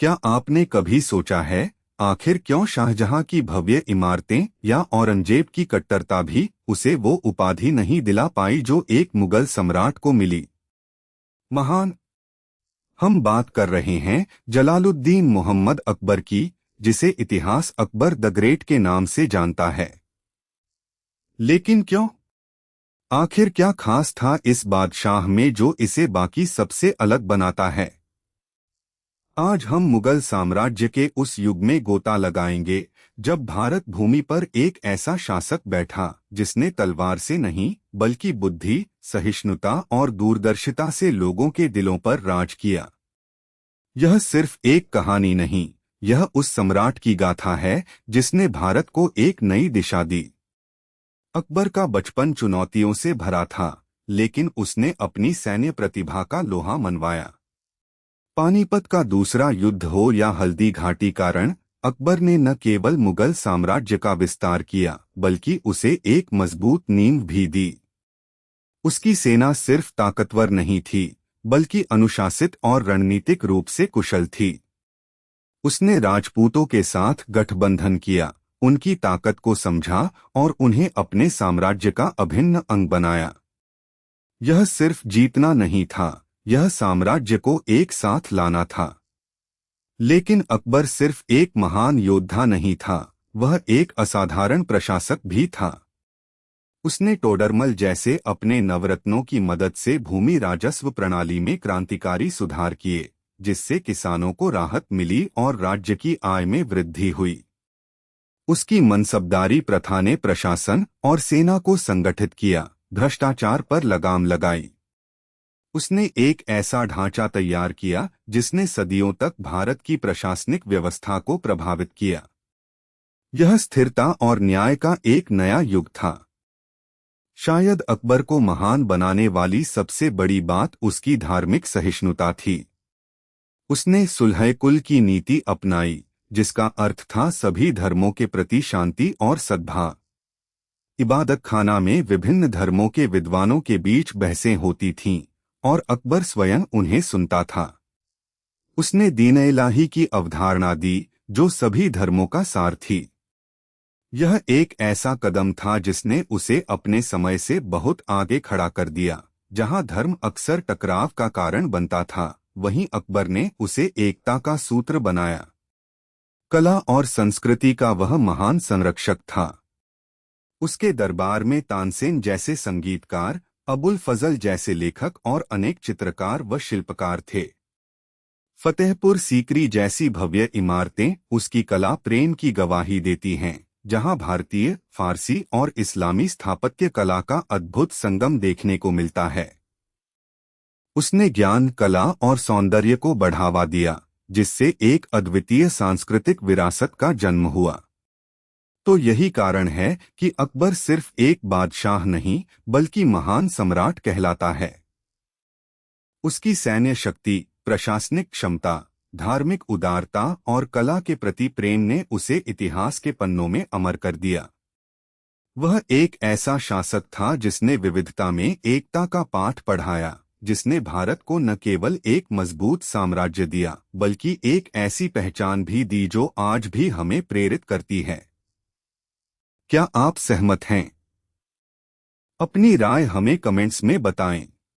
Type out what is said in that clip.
क्या आपने कभी सोचा है, आखिर क्यों शाहजहां की भव्य इमारतें या औरंगजेब की कट्टरता भी उसे वो उपाधि नहीं दिला पाई जो एक मुगल सम्राट को मिली? महान। हम बात कर रहे हैं जलालुद्दीन मोहम्मद अकबर की, जिसे इतिहास अकबर द ग्रेट के नाम से जानता है। लेकिन क्यों? आखिर क्या खास था इस बादशाह में जो इसे बाकी सबसे अलग बनाता है? आज हम मुगल साम्राज्य के उस युग में गोता लगाएंगे जब भारत भूमि पर एक ऐसा शासक बैठा जिसने तलवार से नहीं बल्कि बुद्धि, सहिष्णुता और दूरदर्शिता से लोगों के दिलों पर राज किया। यह सिर्फ एक कहानी नहीं, यह उस सम्राट की गाथा है जिसने भारत को एक नई दिशा दी। अकबर का बचपन चुनौतियों से भरा था, लेकिन उसने अपनी सैन्य प्रतिभा का लोहा मनवाया। पानीपत का दूसरा युद्ध हो या हल्दी घाटी का रण, अकबर ने न केवल मुगल साम्राज्य का विस्तार किया बल्कि उसे एक मजबूत नींव भी दी। उसकी सेना सिर्फ ताकतवर नहीं थी बल्कि अनुशासित और रणनीतिक रूप से कुशल थी। उसने राजपूतों के साथ गठबंधन किया, उनकी ताकत को समझा और उन्हें अपने साम्राज्य का अभिन्न अंग बनाया। यह सिर्फ जीतना नहीं था, यह साम्राज्य को एक साथ लाना था। लेकिन अकबर सिर्फ एक महान योद्धा नहीं था, वह एक असाधारण प्रशासक भी था। उसने टोडरमल जैसे अपने नवरत्नों की मदद से भूमि राजस्व प्रणाली में क्रांतिकारी सुधार किए, जिससे किसानों को राहत मिली और राज्य की आय में वृद्धि हुई। उसकी मनसबदारी प्रथा ने प्रशासन और सेना को संगठित किया, भ्रष्टाचार पर लगाम लगाई। उसने एक ऐसा ढांचा तैयार किया जिसने सदियों तक भारत की प्रशासनिक व्यवस्था को प्रभावित किया। यह स्थिरता और न्याय का एक नया युग था। शायद अकबर को महान बनाने वाली सबसे बड़ी बात उसकी धार्मिक सहिष्णुता थी। उसने सुलह-ए-कुल की नीति अपनाई, जिसका अर्थ था सभी धर्मों के प्रति शांति और सद्भाव। इबादत खाना में विभिन्न धर्मों के विद्वानों के बीच बहसें होती थीं, और अकबर स्वयं उन्हें सुनता था। उसने दीन-ए-इलाही की अवधारणा दी, जो सभी धर्मों का सार थी। यह एक ऐसा कदम था जिसने उसे अपने समय से बहुत आगे खड़ा कर दिया। जहां धर्म अक्सर टकराव का कारण बनता था, वहीं अकबर ने उसे एकता का सूत्र बनाया। कला और संस्कृति का वह महान संरक्षक था। उसके दरबार में तानसेन जैसे संगीतकार, अबुल फजल जैसे लेखक और अनेक चित्रकार व शिल्पकार थे। फतेहपुर सीकरी जैसी भव्य इमारतें उसकी कला प्रेम की गवाही देती हैं, जहां भारतीय, फारसी और इस्लामी स्थापत्य कला का अद्भुत संगम देखने को मिलता है। उसने ज्ञान, कला और सौंदर्य को बढ़ावा दिया, जिससे एक अद्वितीय सांस्कृतिक विरासत का जन्म हुआ। तो यही कारण है कि अकबर सिर्फ एक बादशाह नहीं बल्कि महान सम्राट कहलाता है। उसकी सैन्य शक्ति, प्रशासनिक क्षमता, धार्मिक उदारता और कला के प्रति प्रेम ने उसे इतिहास के पन्नों में अमर कर दिया। वह एक ऐसा शासक था जिसने विविधता में एकता का पाठ पढ़ाया, जिसने भारत को न केवल एक मजबूत साम्राज्य दिया बल्कि एक ऐसी पहचान भी दी जो आज भी हमें प्रेरित करती है। क्या आप सहमत हैं? अपनी राय हमें कमेंट्स में बताएं।